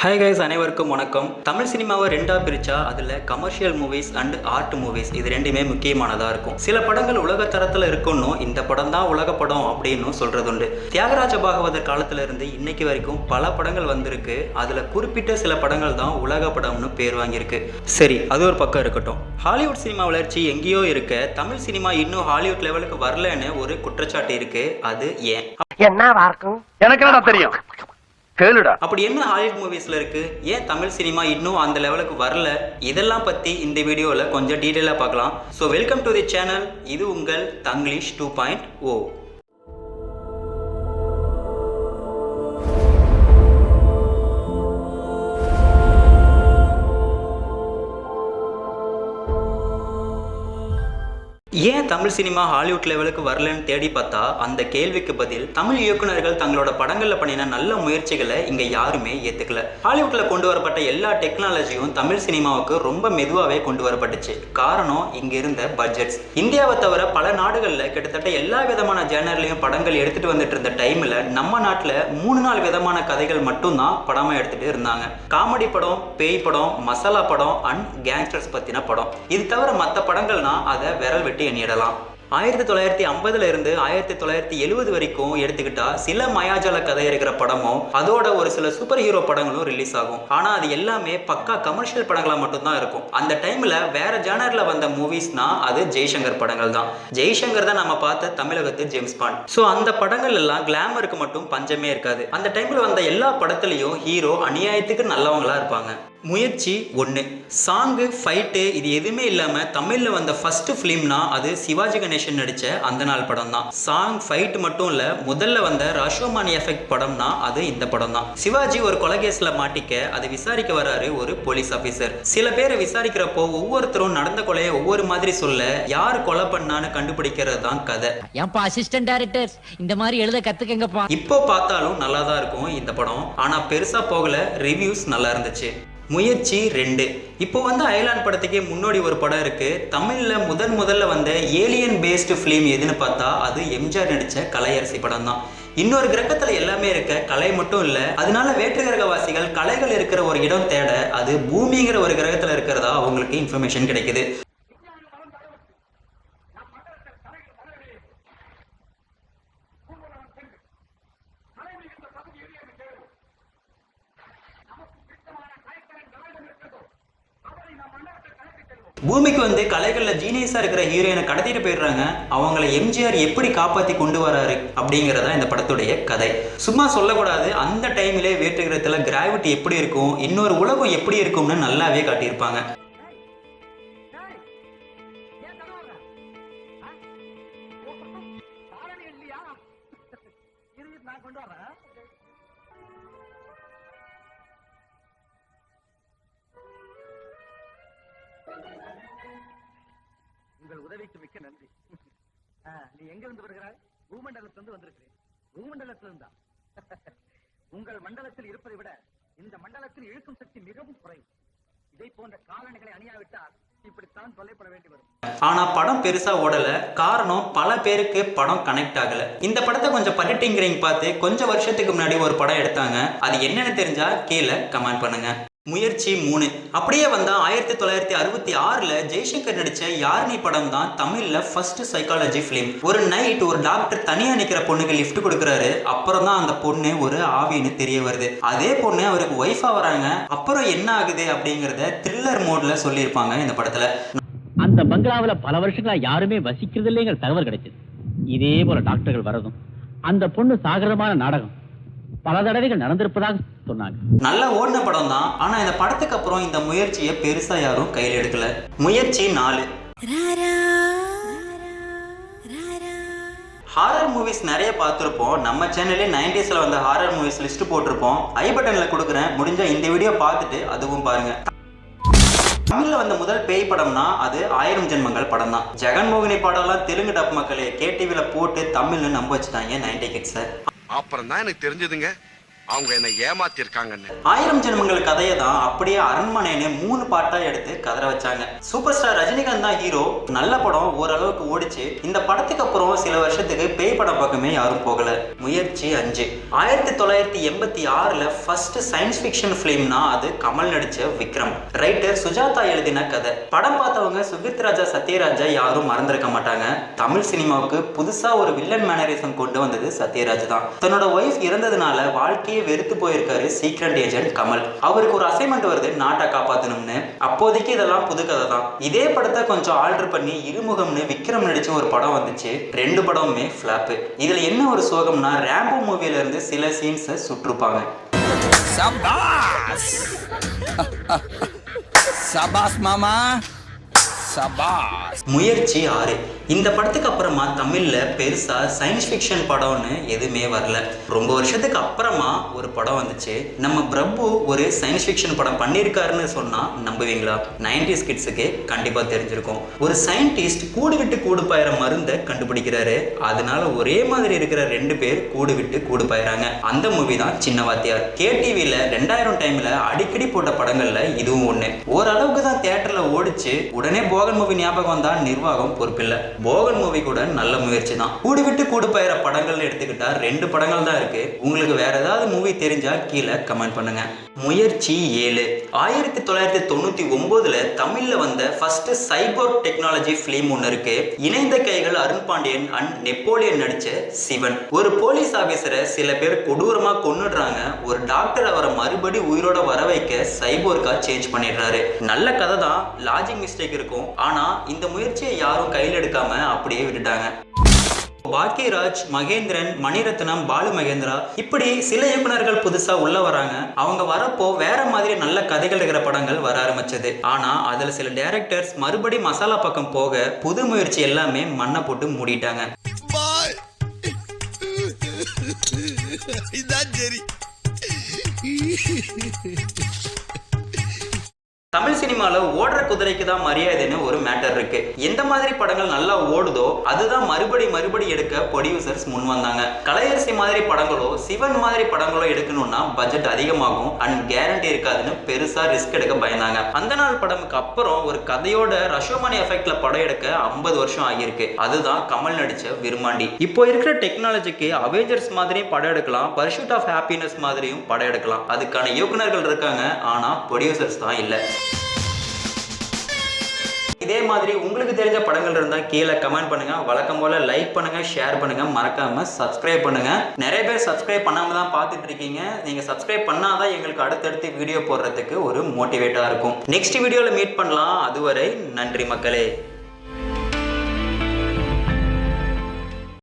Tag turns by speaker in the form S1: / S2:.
S1: Hi guys, அனைவருக்கும் வணக்கம். தமிழ் சினிமாவை ரெண்டாக பிரித்தா அதில் commercial movies and art movies இது ரெண்டுமே முக்கியமானதாக இருக்கும். சில படங்கள் உலக தரத்தில் இருக்கணும், இந்த படம் தான் உலக படம் அப்படின்னு சொல்கிறது உண்டு. தியாகராஜ பாகவதர் காலத்திலிருந்து இன்னைக்கு வரைக்கும் பல படங்கள் வந்திருக்கு. அதில் குறிப்பிட்ட சில படங்கள் தான் உலக படம்னு பேர் வாங்கியிருக்கு. சரி, அது ஒரு பக்கம் இருக்கட்டும். ஹாலிவுட் சினிமா வளர்ச்சி எங்கேயோ இருக்க தமிழ் சினிமா இன்னும் ஹாலிவுட் லெவலுக்கு வரலன்னு ஒரு குற்றச்சாட்டு இருக்கு. அது ஏன்?
S2: எனக்கு என்ன தெரியும்?
S1: அப்படி என்ன ஹாலிவுட் மூவிஸ்ல இருக்கு? ஏன் தமிழ் சினிமா இன்னும் அந்த லெவலுக்கு வரல? இதெல்லாம் பத்தி இந்த வீடியோல கொஞ்சம் டீடைலா பார்க்கலாம். So welcome to the channel. இது உங்கள் தங்கிலீஷ் 2.0. ஏன் தமிழ் சினிமா ஹாலிவுட் லெவலுக்கு வரலன்னு தேடி பார்த்தா அந்த கேள்விக்கு பதில் தமிழ் இயக்குநர்கள் தங்களோட படங்களில் பண்ணின நல்ல முயற்சிகளை இங்கே யாருமே ஏற்றுக்கல. ஹாலிவுட்டில் கொண்டு வரப்பட்ட எல்லா டெக்னாலஜியும் தமிழ் சினிமாவுக்கு ரொம்ப மெதுவாகவே கொண்டு வரப்பட்டுச்சு. காரணம் இங்கே இருந்த பட்ஜெட்ஸ். இந்தியாவை தவிர பல நாடுகளில் கிட்டத்தட்ட எல்லா விதமான ஜேனர்லையும் படங்கள் எடுத்துகிட்டு வந்துட்டு இருந்த டைமில் நம்ம நாட்டில் 3-4 விதமான கதைகள் மட்டும்தான் படமாக எடுத்துகிட்டு இருந்தாங்க. காமெடி படம், பேய் படம், மசாலா படம் அண்ட் கேங்ஸ்டர்ஸ் பற்றின படம். இது தவிர மற்ற படங்கள்னா அதை விரல் வெட்டி எண்ணிடலாம். 1950 இருந்து 1970 வரைக்கும் எடுத்துக்கிட்டா சில மயாஜால கதை இருக்கிற படமும் அதோட ஒரு சில சூப்பர் ஹீரோ படங்களும் ரிலீஸ் ஆகும். ஆனா அது எல்லாமே பக்கா கமர்ஷியல் படங்களா மட்டும்தான் இருக்கும். அந்த டைம்ல வேற ஜானர்ல வந்த மூவிஸ்னா அது ஜெய்சங்கர் படங்கள் தான். ஜெய்சங்கர் தான் நம்ம பார்த்த தமிழகத்து ஜேம்ஸ் பாண்ட். ஸோ அந்த படங்கள் எல்லாம் கிளாமருக்கு மட்டும் பஞ்சமே இருக்காது. அந்த டைம்ல வந்த எல்லா படத்துலையும் ஹீரோ அநியாயத்துக்கு நல்லவங்களா இருப்பாங்க. முயற்சி 1, சாங்கு, ஃபைட்டு இது எதுவுமே இல்லாமல் தமிழில் வந்த ஃபர்ஸ்ட் ஃபிலிம்னா அது சிவாஜி கணேசன் நடித்த அந்த நாள் படம் தான். சாங், ஃபைட் மட்டும் இல்லை, முதல்ல வந்த ரஷோமானி எஃபெக்ட் படம்னா அது இந்த படம் தான். சிவாஜி ஒரு கொலை கேஸில் மாட்டிக்க அதை விசாரிக்க வராரு ஒரு போலீஸ் ஆஃபீஸர். சில பேரை விசாரிக்கிறப்போ ஒவ்வொருத்தரும் நடந்த கொலையை ஒவ்வொரு மாதிரி சொல்ல யார் கொலை பண்ணான்னு கண்டுபிடிக்கிறது தான் கதை.
S3: ஏன்பா அசிஸ்டன்ட் டைரக்டர்ஸ் இந்த மாதிரி எழுத கத்துக்கங்கப்பா.
S1: இப்போ பார்த்தாலும் நல்லா தான் இருக்கும் இந்த படம். ஆனால் பெருசாக போகல, ரிவ்யூஸ் நல்லா இருந்துச்சு. முயற்சி 2, இப்போ வந்து அயலான் படத்துக்கே முன்னோடி ஒரு படம் இருக்கு. தமிழில் முதல்ல வந்த ஏலியன் பேஸ்டு ஃபிலிம் எதுன்னு பார்த்தா அது எம்ஜிஆர் நடித்த கலையரசி படம் தான். இன்னொரு கிரகத்தில் எல்லாமே இருக்க, கலை மட்டும் இல்லை. அதனால வேற்று கிரகவாசிகள் கலைகள் இருக்கிற ஒரு இடம் தேட அது பூமிங்கிற ஒரு கிரகத்தில் இருக்கிறதா அவங்களுக்கு இன்ஃபர்மேஷன் கிடைக்குது. பூமிக்கு வந்து கலைகளில் ஜீனியஸாக இருக்கிற ஹீரோயினை கடத்திட்டு போயிடுறாங்க. அவங்களை எம்ஜிஆர் எப்படி காப்பாற்றி கொண்டு வராரு அப்படிங்கிறதா இந்த படத்துடைய கதை. சும்மா சொல்லக்கூடாது, அந்த டைமிலே வேற்று கிரகத்தில் கிராவிட்டி எப்படி இருக்கும், இன்னொரு உலகம் எப்படி இருக்கும்னு நல்லாவே காட்டியிருப்பாங்க.
S2: உங்கள் உதவிக்கு மிக்க நன்றி. நீ எங்க இருந்து வருகிறாய்? பூமண்டலத்திலிருந்து வந்திருக்கிறேன். பூமண்டலத்திலிருந்தா? உங்கள் மண்டலத்தில் இருப்பதை விட இந்த மண்டலத்தில் இழுக்கும் சக்தி மிகவும் குறைவு. இதை போன்ற காலணிகளை அணியாவிட்டால் இப்படித்தான் தொல்லைப்பட வேண்டி வரும்.
S1: ஆனா படம் பெருசா ஓடல. காரணம், பல பேருக்கு படம் கனெக்ட் ஆகல. இந்த படத்தை கொஞ்சம் பட்டிட்டிங்கிறீங்க பார்த்து கொஞ்சம் வருஷத்துக்கு முன்னாடி ஒரு படம் எடுத்தாங்க. அது என்னன்னு தெரிஞ்சா கீழே கமெண்ட் பண்ணுங்க. முயற்சி 3, அப்படியே வந்தா 1966 ஜெய்சங்கர் நடிச்ச யார்னி படம் தான் தமிழ்ல ஃபர்ஸ்ட் சைக்காலஜி பிலிம். ஒரு நைட் ஒரு டாக்டர் தனியா நிக்கிற பொண்ணுக்கு லிஃப்ட் கொடுக்குறாரு. அப்புறம் தான் அந்த பொண்ணு ஒரு ஆவின்னு தெரிய வருது. அதே பொண்ணு அவருக்கு ஒய்ஃபா வராங்க. அப்புறம் என்ன ஆகுது அப்படிங்கறத த்ரில்லர் மோட்ல சொல்லியிருப்பாங்க இந்த படத்துல.
S3: அந்த பங்களாவில் பல வருஷங்களா யாருமே வசிக்கிறது இல்லைங்கிற தகவல் கிடைச்சது. இதே போல டாக்டர்கள் வரதும் அந்த பொண்ணு சாகரமான நாடகம் பல தடவைகள் நடந்திருப்பதாக சொன்னாங்க.
S1: நல்ல ஓடின படம் தான். ஆனா இந்த படத்துக்கு அப்புறம் இந்த முயற்சியை பெருசா யாரும் கையில் எடுக்கல. முயற்சி 4, ஹாரர் மூவிஸ் நிறைய பார்த்துருப்போம். நம்ம சேனல்லே 90s வந்த ஹாரர் மூவிஸ் லிஸ்ட் போட்டிருப்போம். ஐ பட்டன்ல கொடுக்குறேன், முடிஞ்சா இந்த வீடியோ பார்த்துட்டு அதுவும் பாருங்க. தமிழ்ல வந்த முதல் பேய் படம்னா அது 1000 ஜென்மங்கள் படம் தான். ஜெகன்மோகினி படம்லாம் தெலுங்கு டப் மக்களே கேடிவில போட்டு தமிழ்னு நம்ப வச்சுட்டாங்க 90 கிட்ஸ.
S4: அப்புறம் தான் எனக்கு தெரிஞ்சதுங்க, அவங்க என்ன ஏமாத்திருக்காங்கன்னு.
S1: 1000 ஜென்மங்கள் கதையை தான் அப்படியே அரண்மனைன்னு 3 பார்ட்டா எடுத்து கதற வச்சாங்க. சூப்பர் ஸ்டார் ரஜினிகாந்த் தான் ஹீரோ. நல்ல படம் ஓரளவுக்கு ஓடிச்சு. இந்த படத்துக்கு அப்புறம் சில வருஷத்துக்கு பேய் படம் பக்கமே யாரும் போகல. முயற்சி 5 1986ல ஃபர்ஸ்ட் சயின்ஸ் ஃபிக்ஷன் ஃபிலிம்னா அது கமல் நடிச்ச விக்ரம். ரைட்டர் சுஜாதா எழுதின கதை. படம் பார்த்தவங்க சுகித் ராஜா, சத்யராஜா யாரும் மறந்திருக்க மாட்டாங்க. தமிழ் சினிமாவுக்கு புதுசா ஒரு வில்லன் மேனரிசம் கொண்டு வந்தது சத்யராஜ் தான். தன்னோட ஒய்ஃப் இறந்ததுனால வாழ்க்கையை வெறுத்து போயிருக்காரு சீக்ரெட் ஏஜென்ட் கமல். அவருக்கு ஒரு அசைன்மெண்ட் வருது, நாட்டை காப்பாத்தணும்னு. அப்போதைக்கு இதெல்லாம் புது கதை தான். இதே படத்தை கொஞ்சம் ஆல்டர் பண்ணி இருமுகம்னு விக்ரம் நடிச்ச ஒரு படம் வந்துச்சு. 2 படமுமே ஃபிளாப். இதுல என்ன ஒரு சோகம்னா ரேம்போ மூவில இருந்து சில சீன்ஸை சுட்டிருப்பாங்க.
S5: சபாஸ் சபாஸ் மாமா சபாஸ்.
S1: முயற்சி 6 இந்த படத்துக்கு அப்புறமா தமிழ்ல பெருசா சயின்ஸ் ஃபிக்ஷன் படம்னு எதுவுமே வரல. ரொம்ப வருஷத்துக்கு அப்புறமா ஒரு படம் வந்துச்சு. நம்ம பிரபு ஒரு சயின்ஸ் ஃபிக்ஷன் படம் பண்ணியிருக்காருன்னு சொன்னா நம்புவீங்களா? 90s கிட்ஸுக்கு கண்டிப்பா தெரிஞ்சிருக்கும். ஒரு சயின்டிஸ்ட் கூடு விட்டு கூடு பாயிற மருந்தை கண்டுபிடிக்கிறாரு. அதனால ஒரே மாதிரி இருக்கிற 2 பேர் கூடு விட்டு கூடு பாயிறாங்க. அந்த மூவி தான் சின்ன வாத்தியார். KTVல 2000 டைம்ல அடிக்கடி போட்ட படங்கள்ல இதுவும் ஒண்ணு. ஓரளவுக்கு தான் தியேட்டர்ல ஓடிச்சு. உடனே போகன் மூவி ஞாபகம் வந்தா நிர்வாகம் பொறுப்பில்லை. போகன் மூவி கூட நல்ல முயற்சி தான். கூடு விட்டு கூடு பாயிற படங்கள்னு எடுத்துக்கிட்டா 2 படங்கள் தான் இருக்கு. உங்களுக்கு வேற ஏதாவது மூவி தெரிஞ்சா கீழே கமெண்ட் பண்ணுங்க. முயற்சி 7 1999ல தமிழ்ல வந்த ஃபர்ஸ்ட் சைபோர்க் டெக்னாலஜி பிலிம் ஒன்று இருக்கு. இணைந்த கைகள் அருண் பாண்டியன் அண்ட் நெப்போலியன் நடிச்ச சிவன். ஒரு போலீஸ் ஆபீசரை சில பேர் கொடூரமா கொன்னுடுறாங்க. ஒரு டாக்டர் அவரை மறுபடி உயிரோட வர வைக்க சைபோர்க்கா சேஞ்ச் பண்ணிடுறாரு. நல்ல கதை தான், லாஜிக் மிஸ்டேக் இருக்கும். ஆனா இந்த முயற்சியை யாரும் கையில் எடுக்காம அப்படியே விட்டுட்டாங்க. பாக்கியராஜ், மகேந்திரன், மணிரத்னம், பாலு மகேந்திரா இப்படி சில இயக்குனர்கள் புதுசா உள்ள வராங்க. அவங்க வரப்போ வேற மாதிரி நல்ல கதைகள் இருக்கிற படங்கள் வர ஆரம்பிச்சது. ஆனா அதுல சில டைரக்டர்ஸ் மறுபடி மசாலா பக்கம் போக புது முயற்சி எல்லாமே மண்ணை போட்டு மூடிட்டாங்க. தமிழ் சினிமால ஓடுற குதிரைக்கு தான் மரியாதைன்னு ஒரு மேட்டர் இருக்கு. எந்த மாதிரி படங்கள் நல்லா ஓடுதோ அதுதான் மறுபடி எடுக்க ப்ரொடியூசர்ஸ் முன் வந்தாங்க. கலையரசி மாதிரி படங்களோ சிவன் மாதிரி படங்களோ எடுக்கணும்னா பட்ஜெட் அதிகமாகும் அண்ட் கேரண்டி இருக்காதுன்னு பெருசா ரிஸ்க் எடுக்க பயந்தாங்க. அந்த நாள் படமுக்கு அப்புறம் ஒரு கதையோட ரஷோமணி எஃபெக்ட்ல படம் எடுக்க 50 வருஷம் ஆகியிருக்கு. அதுதான் கமல் நடிச்ச விருமாண்டி. இப்போ இருக்கிற டெக்னாலஜிக்கு அவெஞ்சர்ஸ் மாதிரியும் படம் எடுக்கலாம், பர்சூட் ஆஃப் ஹாப்பினஸ் மாதிரியும் படம் எடுக்கலாம். அதுக்கான இயக்குனர்கள் இருக்காங்க, ஆனா ப்ரொடியூசர்ஸ் தான் இல்லை. இதே மாதிரி உங்களுக்கு தெரிஞ்ச படங்கள் இருந்தா கீழே கமெண்ட் பண்ணுங்க. வழக்கம் போல லைக் பண்ணுங்க, ஷேர் பண்ணுங்க, மறக்காம சப்ஸ்கிரைப் பண்ணுங்க. நிறைய பேர் சப்ஸ்கிரைப் பண்ணாம தான் பார்த்துட்டு இருக்கீங்க. நீங்க சப்ஸ்கிரைப் பண்ணாதான் எங்களுக்கு அடுத்தடுத்து வீடியோ போடுறதுக்கு ஒரு மோட்டிவேட்டா இருக்கும். நெக்ஸ்ட் வீடியோல மீட் பண்ணலாம். அதுவரை நன்றி மக்களே.